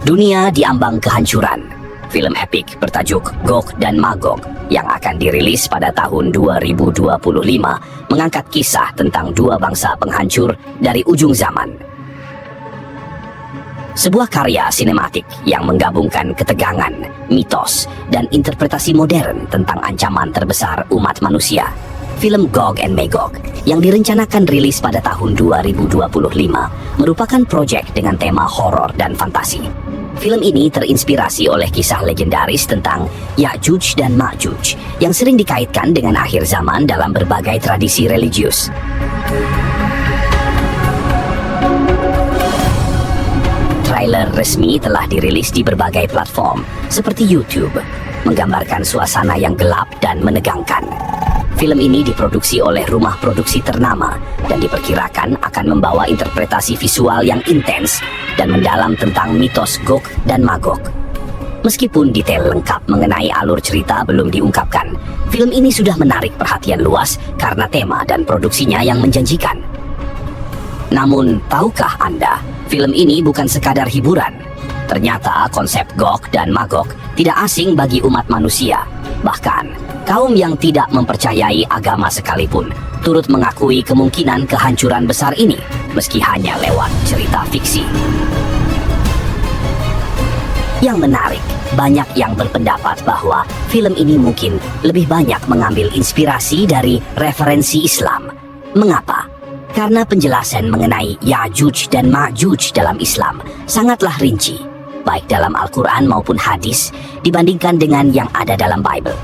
Dunia diambang kehancuran. Film epik bertajuk Gog dan Magog yang akan dirilis pada tahun 2025 mengangkat kisah tentang dua bangsa penghancur dari ujung zaman. Sebuah karya sinematik yang menggabungkan ketegangan, mitos, dan interpretasi modern tentang ancaman terbesar umat manusia. Film Gog and Magog yang direncanakan rilis pada tahun 2025 merupakan proyek dengan tema horor dan fantasi. Film ini terinspirasi oleh kisah legendaris tentang Ya'juj dan Ma'juj yang sering dikaitkan dengan akhir zaman dalam berbagai tradisi religius. Trailer resmi telah dirilis di berbagai platform seperti YouTube, menggambarkan suasana yang gelap dan menegangkan. Film ini diproduksi oleh rumah produksi ternama dan diperkirakan akan membawa interpretasi visual yang intens dan mendalam tentang mitos Gog dan Magog. Meskipun detail lengkap mengenai alur cerita belum diungkapkan, film ini sudah menarik perhatian luas karena tema dan produksinya yang menjanjikan. Namun, tahukah Anda, film ini bukan sekadar hiburan. Ternyata konsep Gog dan Magog tidak asing bagi umat manusia. Bahkan, kaum yang tidak mempercayai agama sekalipun turut mengakui kemungkinan kehancuran besar ini, meski hanya lewat cerita fiksi. Yang menarik, banyak yang berpendapat bahwa film ini mungkin lebih banyak mengambil inspirasi dari referensi Islam. Mengapa? Karena penjelasan mengenai Ya'juj dan Ma'juj dalam Islam sangatlah rinci, baik dalam Al-Quran maupun hadis, dibandingkan dengan yang ada dalam Bible.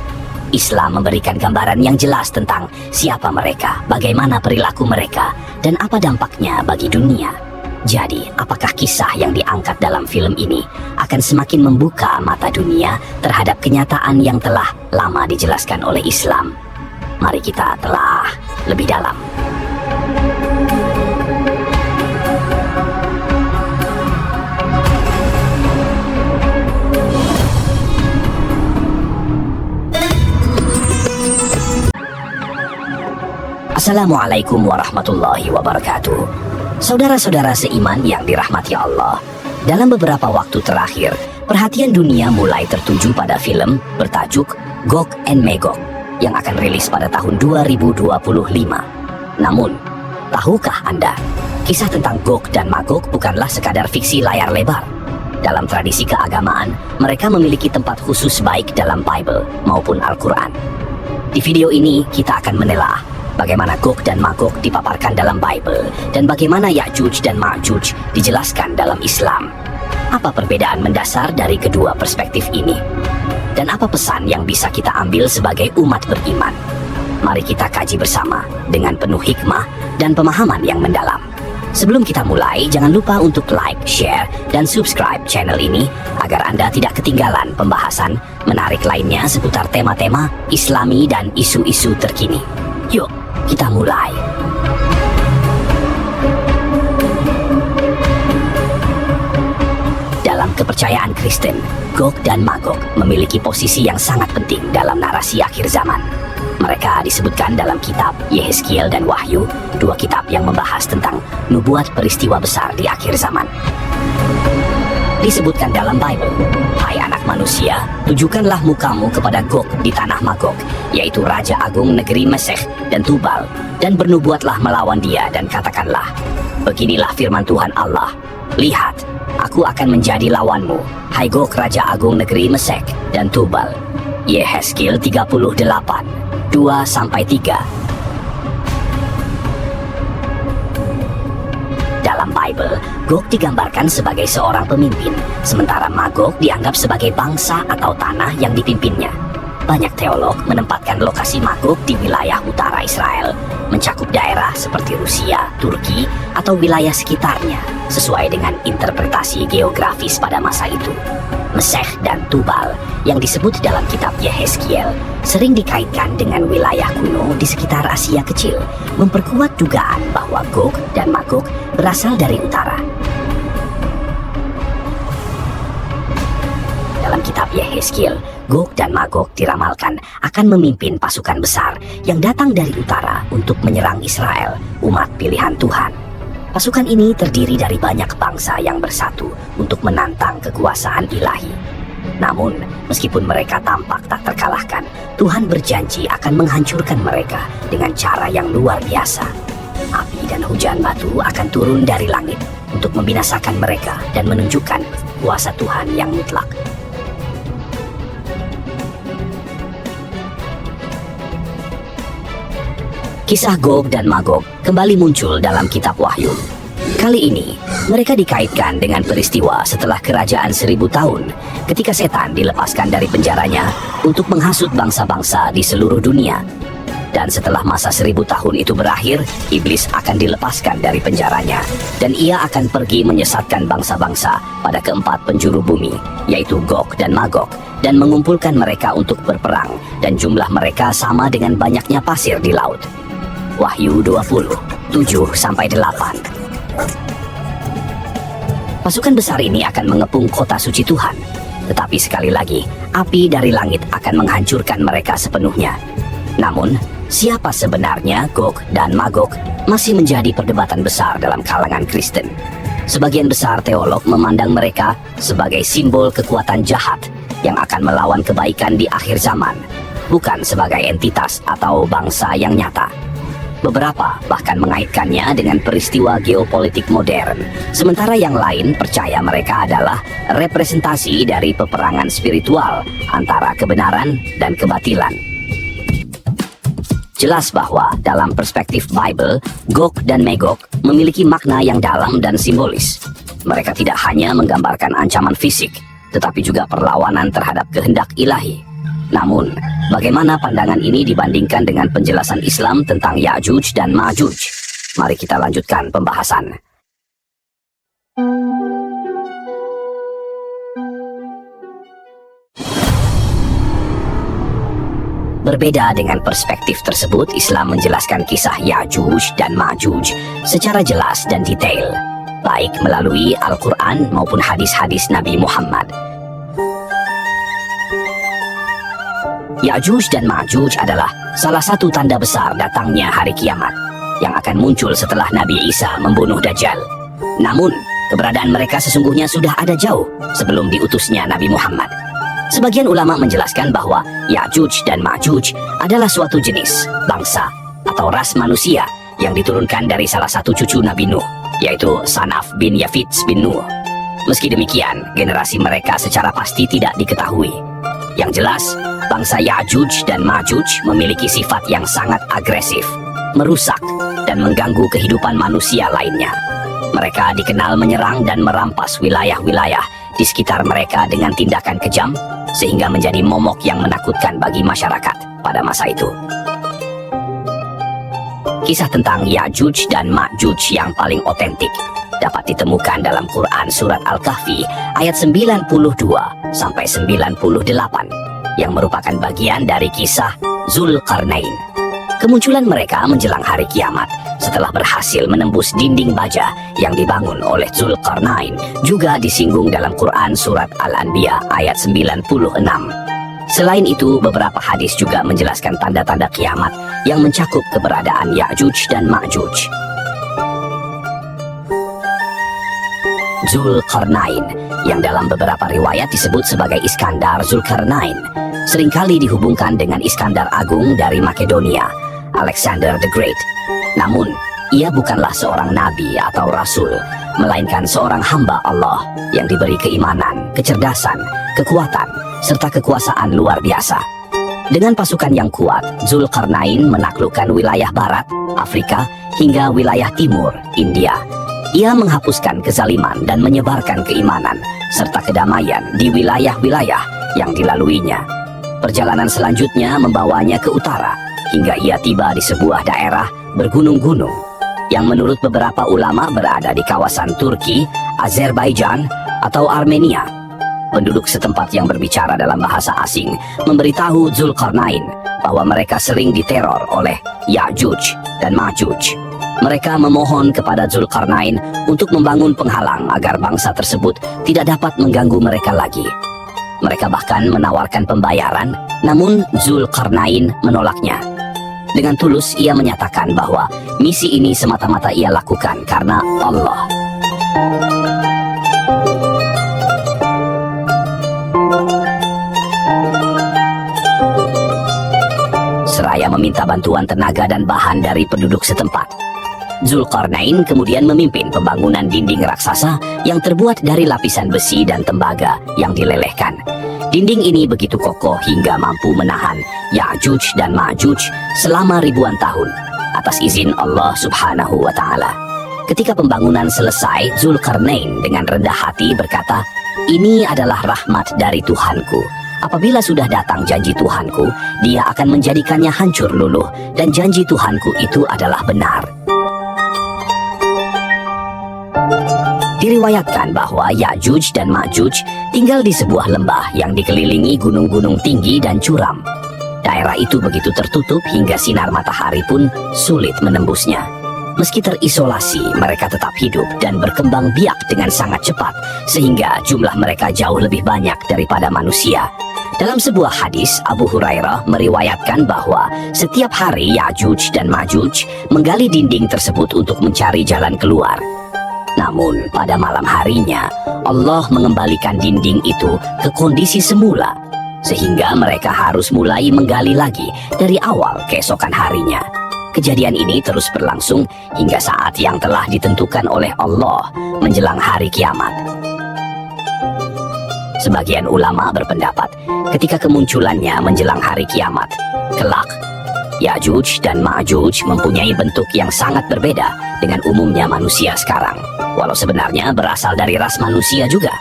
Islam memberikan gambaran yang jelas tentang siapa mereka, bagaimana perilaku mereka, dan apa dampaknya bagi dunia. Jadi, apakah kisah yang diangkat dalam film ini akan semakin membuka mata dunia terhadap kenyataan yang telah lama dijelaskan oleh Islam? Mari kita telah lebih dalam. Assalamualaikum warahmatullahi wabarakatuh. Saudara-saudara seiman yang dirahmati Allah, dalam beberapa waktu terakhir, perhatian dunia mulai tertuju pada film bertajuk Gog and Magog yang akan rilis pada tahun 2025. Namun, tahukah Anda, kisah tentang Gog dan Magog bukanlah sekadar fiksi layar lebar. Dalam tradisi keagamaan, mereka memiliki tempat khusus baik dalam Bible maupun Al-Quran. Di video ini, kita akan menelaah bagaimana Gog dan Magog dipaparkan dalam Bible dan bagaimana Ya'juj dan Ma'juj dijelaskan dalam Islam. Apa perbedaan mendasar dari kedua perspektif ini? Dan apa pesan yang bisa kita ambil sebagai umat beriman? Mari kita kaji bersama dengan penuh hikmah dan pemahaman yang mendalam. Sebelum kita mulai, jangan lupa untuk like, share, dan subscribe channel ini agar Anda tidak ketinggalan pembahasan menarik lainnya seputar tema-tema Islami dan isu-isu terkini. Yuk, kita mulai. Dalam kepercayaan Kristen, Gog dan Magog memiliki posisi yang sangat penting dalam narasi akhir zaman. Mereka disebutkan dalam kitab Yehezkiel dan Wahyu, dua kitab yang membahas tentang nubuat peristiwa besar di akhir zaman. Disebutkan dalam Bible, "Hai anak manusia, tujukanlah mukamu kepada Gog di tanah Magog, yaitu Raja Agung negeri Mesech dan Tubal, dan bernubuatlah melawan dia dan katakanlah, beginilah firman Tuhan Allah, lihat, aku akan menjadi lawanmu, hai Gog Raja Agung negeri Mesech dan Tubal." Yehezkiel 38, 2-3. Dalam Bible, Gog digambarkan sebagai seorang pemimpin, sementara Magog dianggap sebagai bangsa atau tanah yang dipimpinnya. Banyak teolog menempatkan lokasi Magog di wilayah utara Israel, mencakup daerah seperti Rusia, Turki, atau wilayah sekitarnya, sesuai dengan interpretasi geografis pada masa itu. Mesech dan Tubal yang disebut dalam kitab Yehezkiel sering dikaitkan dengan wilayah kuno di sekitar Asia Kecil, memperkuat dugaan bahwa Gog dan Magog berasal dari utara. Dalam kitab Yehezkiel, Gog dan Magog diramalkan akan memimpin pasukan besar yang datang dari utara untuk menyerang Israel, umat pilihan Tuhan. Pasukan ini terdiri dari banyak bangsa yang bersatu untuk menantang kekuasaan ilahi. Namun, meskipun mereka tampak tak terkalahkan, Tuhan berjanji akan menghancurkan mereka dengan cara yang luar biasa. Api dan hujan batu akan turun dari langit untuk membinasakan mereka dan menunjukkan kuasa Tuhan yang mutlak. Kisah Gog dan Magog kembali muncul dalam kitab Wahyu. Kali ini, mereka dikaitkan dengan peristiwa setelah kerajaan 1000 tahun ketika setan dilepaskan dari penjaranya untuk menghasut bangsa-bangsa di seluruh dunia. Dan setelah masa 1000 tahun itu berakhir, iblis akan dilepaskan dari penjaranya dan ia akan pergi menyesatkan bangsa-bangsa pada keempat penjuru bumi, yaitu Gog dan Magog, dan mengumpulkan mereka untuk berperang, dan jumlah mereka sama dengan banyaknya pasir di laut. Wahyu 20, 7-8. Pasukan besar ini akan mengepung kota suci Tuhan. Tetapi sekali lagi, api dari langit akan menghancurkan mereka sepenuhnya. Namun, siapa sebenarnya Gog dan Magog masih menjadi perdebatan besar dalam kalangan Kristen. Sebagian besar teolog memandang mereka sebagai simbol kekuatan jahat yang akan melawan kebaikan di akhir zaman, bukan sebagai entitas atau bangsa yang nyata. Beberapa bahkan mengaitkannya dengan peristiwa geopolitik modern, sementara yang lain percaya mereka adalah representasi dari peperangan spiritual antara kebenaran dan kebatilan. Jelas bahwa dalam perspektif Bible, Gog dan Magog memiliki makna yang dalam dan simbolis. Mereka tidak hanya menggambarkan ancaman fisik, tetapi juga perlawanan terhadap kehendak ilahi. Namun, bagaimana pandangan ini dibandingkan dengan penjelasan Islam tentang Ya'juj dan Ma'juj? Mari kita lanjutkan pembahasan. Berbeda dengan perspektif tersebut, Islam menjelaskan kisah Ya'juj dan Ma'juj secara jelas dan detail, baik melalui Al-Quran maupun hadis-hadis Nabi Muhammad. Ya'juj dan Ma'juj adalah salah satu tanda besar datangnya hari kiamat yang akan muncul setelah Nabi Isa membunuh Dajjal. Namun, keberadaan mereka sesungguhnya sudah ada jauh sebelum diutusnya Nabi Muhammad. Sebagian ulama menjelaskan bahwa Ya'juj dan Ma'juj adalah suatu jenis, bangsa, atau ras manusia yang diturunkan dari salah satu cucu Nabi Nuh, yaitu Sanaf bin Yafits bin Nuh. Meski demikian, generasi mereka secara pasti tidak diketahui. Yang jelas, bangsa Ya'juj dan Ma'juj memiliki sifat yang sangat agresif, merusak, dan mengganggu kehidupan manusia lainnya. Mereka dikenal menyerang dan merampas wilayah-wilayah di sekitar mereka dengan tindakan kejam, sehingga menjadi momok yang menakutkan bagi masyarakat pada masa itu. Kisah tentang Ya'juj dan Ma'juj yang paling otentik dapat ditemukan dalam Quran Surat Al-Kahfi ayat 92-98 yang merupakan bagian dari kisah Zulkarnain. Kemunculan mereka menjelang hari kiamat setelah berhasil menembus dinding baja yang dibangun oleh Zulkarnain juga disinggung dalam Quran Surat Al-Anbiya ayat 96. Selain itu, beberapa hadis juga menjelaskan tanda-tanda kiamat yang mencakup keberadaan Ya'juj dan Ma'juj. Zulkarnain, yang dalam beberapa riwayat disebut sebagai Iskandar Zulkarnain, seringkali dihubungkan dengan Iskandar Agung dari Makedonia, Alexander the Great. Namun, ia bukanlah seorang nabi atau rasul, melainkan seorang hamba Allah yang diberi keimanan, kecerdasan, kekuatan, serta kekuasaan luar biasa. Dengan pasukan yang kuat, Zulkarnain menaklukkan wilayah barat, Afrika, hingga wilayah timur, India. Ia menghapuskan kezaliman dan menyebarkan keimanan, serta kedamaian di wilayah-wilayah yang dilaluinya. Perjalanan selanjutnya membawanya ke utara, hingga ia tiba di sebuah daerah bergunung-gunung, yang menurut beberapa ulama berada di kawasan Turki, Azerbaijan, atau Armenia. Penduduk setempat yang berbicara dalam bahasa asing memberitahu Zulkarnain bahwa mereka sering diteror oleh Ya'juj dan Ma'juj. Mereka memohon kepada Zulkarnain untuk membangun penghalang agar bangsa tersebut tidak dapat mengganggu mereka lagi. Mereka bahkan menawarkan pembayaran, namun Zulkarnain menolaknya. Dengan tulus ia menyatakan bahwa misi ini semata-mata ia lakukan karena Allah. Seraya meminta bantuan tenaga dan bahan dari penduduk setempat, Zulkarnain kemudian memimpin pembangunan dinding raksasa yang terbuat dari lapisan besi dan tembaga yang dilelehkan. Dinding ini begitu kokoh hingga mampu menahan Ya'juj dan Ma'juj selama ribuan tahun atas izin Allah Subhanahu wa Ta'ala. Ketika pembangunan selesai, Zulkarnain dengan rendah hati berkata, "Ini adalah rahmat dari Tuhanku. Apabila sudah datang janji Tuhanku, Dia akan menjadikannya hancur luluh, dan janji Tuhanku itu adalah benar." Diriwayatkan bahwa Ya'juj dan Ma'juj tinggal di sebuah lembah yang dikelilingi gunung-gunung tinggi dan curam. Daerah itu begitu tertutup hingga sinar matahari pun sulit menembusnya. Meski terisolasi, mereka tetap hidup dan berkembang biak dengan sangat cepat, sehingga jumlah mereka jauh lebih banyak daripada manusia. Dalam sebuah hadis, Abu Hurairah meriwayatkan bahwa setiap hari Ya'juj dan Ma'juj menggali dinding tersebut untuk mencari jalan keluar. Namun pada malam harinya, Allah mengembalikan dinding itu ke kondisi semula, sehingga mereka harus mulai menggali lagi dari awal keesokan harinya. Kejadian ini terus berlangsung hingga saat yang telah ditentukan oleh Allah menjelang hari kiamat. Sebagian ulama berpendapat ketika kemunculannya menjelang hari kiamat, kelak Ya'juj dan Ma'juj mempunyai bentuk yang sangat berbeda dengan umumnya manusia sekarang. Walau sebenarnya berasal dari ras manusia juga.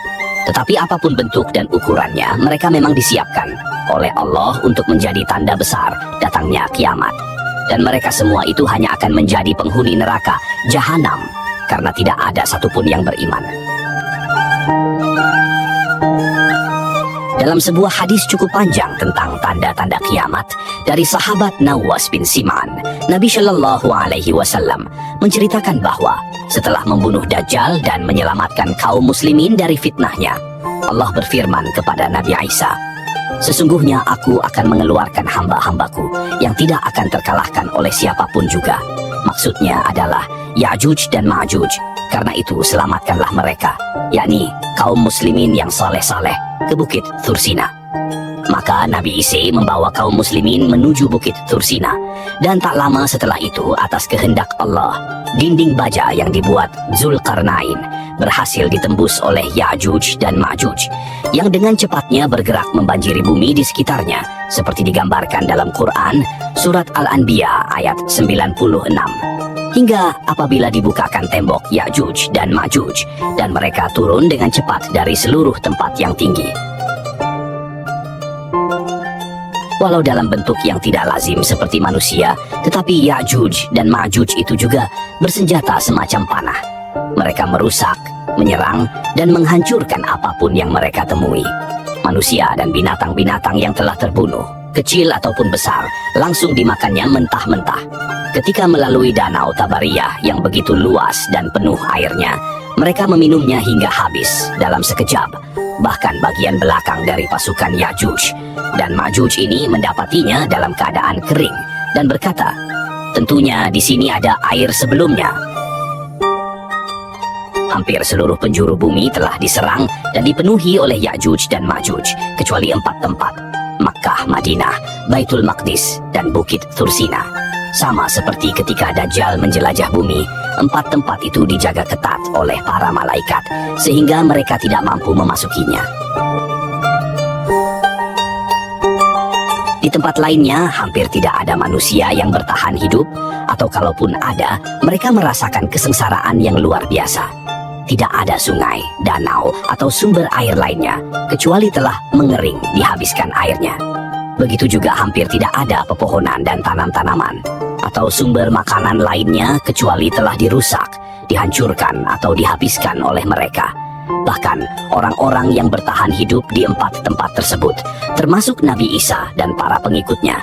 Tetapi apapun bentuk dan ukurannya, mereka memang disiapkan oleh Allah untuk menjadi tanda besar datangnya kiamat. Dan mereka semua itu hanya akan menjadi penghuni neraka, Jahanam, karena tidak ada satupun yang beriman. Dalam sebuah hadis cukup panjang tentang tanda-tanda kiamat dari sahabat Nawas bin Sim'an, Nabi Shallallahu Alaihi Wasallam menceritakan bahwa setelah membunuh Dajjal dan menyelamatkan kaum muslimin dari fitnahnya, Allah berfirman kepada Nabi Isa, "Sesungguhnya aku akan mengeluarkan hamba-hambaku yang tidak akan terkalahkan oleh siapapun juga." Maksudnya adalah Ya'juj dan Ma'juj. Karena itu selamatkanlah mereka, yakni kaum muslimin yang saleh-saleh, ke Bukit Thursina. Maka Nabi Isa membawa kaum muslimin menuju Bukit Thursina. Dan tak lama setelah itu, atas kehendak Allah, dinding baja yang dibuat Zulkarnain berhasil ditembus oleh Ya'juj dan Ma'juj, yang dengan cepatnya bergerak membanjiri bumi di sekitarnya, seperti digambarkan dalam Quran, Surat Al-Anbiya ayat 96. Hingga apabila dibukakan tembok Ya'juj dan Ma'juj, dan mereka turun dengan cepat dari seluruh tempat yang tinggi. Walau dalam bentuk yang tidak lazim seperti manusia, tetapi Ya'juj dan Ma'juj itu juga bersenjata semacam panah. Mereka merusak, menyerang, dan menghancurkan apapun yang mereka temui. Manusia dan binatang-binatang yang telah terbunuh, kecil ataupun besar, langsung dimakannya mentah-mentah. Ketika melalui danau Tabariyah yang begitu luas dan penuh airnya, mereka meminumnya hingga habis dalam sekejap. Bahkan bagian belakang dari pasukan Ya'juj dan Ma'juj ini mendapatinya dalam keadaan kering dan berkata, "Tentunya di sini ada air sebelumnya." Hampir seluruh penjuru bumi telah diserang dan dipenuhi oleh Ya'juj dan Ma'juj, kecuali 4 tempat: Makkah, Madinah, Baitul Maqdis, dan Bukit Thursina. Sama seperti ketika Dajjal menjelajah bumi, 4 tempat itu dijaga ketat oleh para malaikat, sehingga mereka tidak mampu memasukinya. Di tempat lainnya, hampir tidak ada manusia yang bertahan hidup, atau kalaupun ada, mereka merasakan kesengsaraan yang luar biasa. Tidak ada sungai, danau, atau sumber air lainnya, kecuali telah mengering dihabiskan airnya. Begitu juga hampir tidak ada pepohonan dan tanam-tanaman, atau sumber makanan lainnya kecuali telah dirusak, dihancurkan, atau dihabiskan oleh mereka. Bahkan orang-orang yang bertahan hidup di 4 tempat tersebut, termasuk Nabi Isa dan para pengikutnya,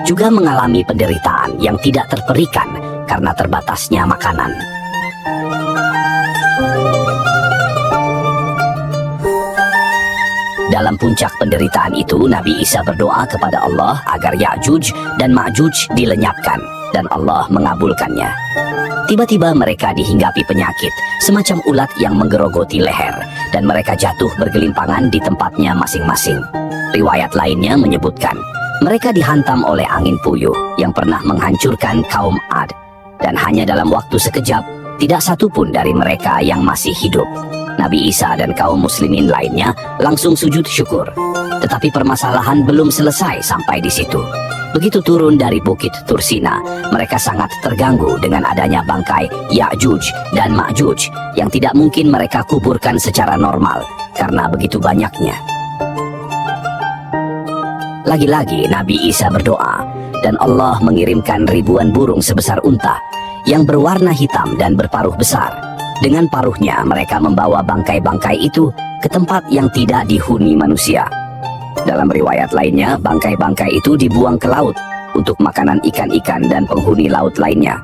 juga mengalami penderitaan yang tidak terperikan karena terbatasnya makanan. dalam puncak penderitaan itu, Nabi Isa berdoa kepada Allah agar Ya'juj dan Ma'juj dilenyapkan, dan Allah mengabulkannya. Tiba-tiba mereka dihinggapi penyakit, semacam ulat yang menggerogoti leher, dan mereka jatuh bergelimpangan di tempatnya masing-masing. Riwayat lainnya menyebutkan, mereka dihantam oleh angin puyuh yang pernah menghancurkan kaum Ad, dan hanya dalam waktu sekejap, tidak satu pun dari mereka yang masih hidup. Nabi Isa dan kaum muslimin lainnya langsung sujud syukur. Tetapi permasalahan belum selesai sampai di situ. Begitu turun dari bukit Tursina, mereka sangat terganggu dengan adanya bangkai Ya'juj dan Ma'juj yang tidak mungkin mereka kuburkan secara normal karena begitu banyaknya. Lagi-lagi Nabi Isa berdoa, dan Allah mengirimkan ribuan burung sebesar unta yang berwarna hitam dan berparuh besar. Dengan paruhnya mereka membawa bangkai-bangkai itu ke tempat yang tidak dihuni manusia. Dalam riwayat lainnya, bangkai-bangkai itu dibuang ke laut untuk makanan ikan-ikan dan penghuni laut lainnya.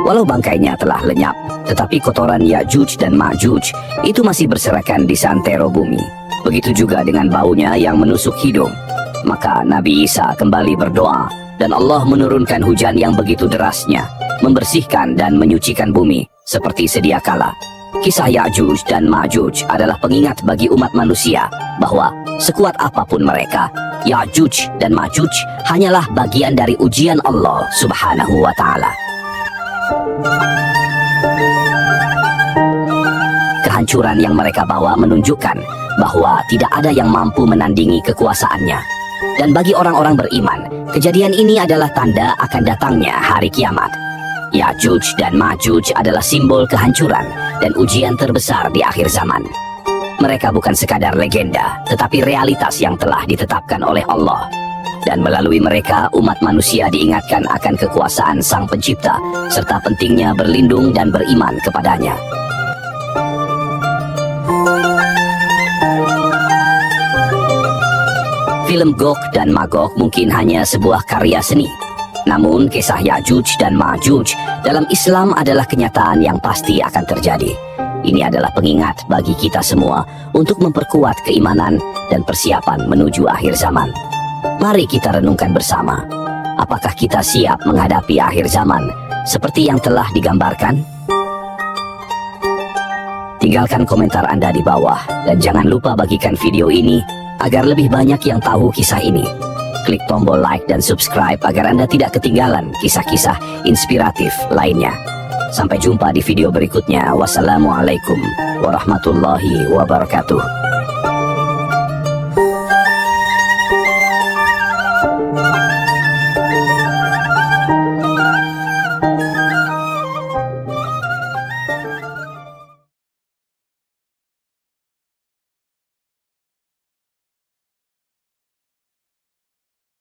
Walau bangkainya telah lenyap, tetapi kotoran Ya'juj dan Ma'juj itu masih berserakan di santero bumi. Begitu juga dengan baunya yang menusuk hidung. Maka Nabi Isa kembali berdoa, dan Allah menurunkan hujan yang begitu derasnya, membersihkan dan menyucikan bumi seperti sedia kala. Kisah Ya'juj dan Ma'juj adalah pengingat bagi umat manusia bahwa sekuat apapun mereka, Ya'juj dan Ma'juj hanyalah bagian dari ujian Allah Subhanahu wa Ta'ala. Kehancuran yang mereka bawa menunjukkan bahwa tidak ada yang mampu menandingi kekuasaannya. Dan bagi orang-orang beriman, kejadian ini adalah tanda akan datangnya hari kiamat. Ya'juj dan Ma'juj adalah simbol kehancuran dan ujian terbesar di akhir zaman. Mereka bukan sekadar legenda, tetapi realitas yang telah ditetapkan oleh Allah. Dan melalui mereka, umat manusia diingatkan akan kekuasaan Sang Pencipta, serta pentingnya berlindung dan beriman kepadanya. Film Gog dan Magog mungkin hanya sebuah karya seni. Namun kisah Ya'juj dan Ma'juj dalam Islam adalah kenyataan yang pasti akan terjadi. Ini adalah pengingat bagi kita semua untuk memperkuat keimanan dan persiapan menuju akhir zaman. Mari kita renungkan bersama. Apakah kita siap menghadapi akhir zaman seperti yang telah digambarkan? Tinggalkan komentar Anda di bawah dan jangan lupa bagikan video ini agar lebih banyak yang tahu kisah ini. Klik tombol like dan subscribe agar Anda tidak ketinggalan kisah-kisah inspiratif lainnya. Sampai jumpa di video berikutnya. Wassalamualaikum warahmatullahi wabarakatuh.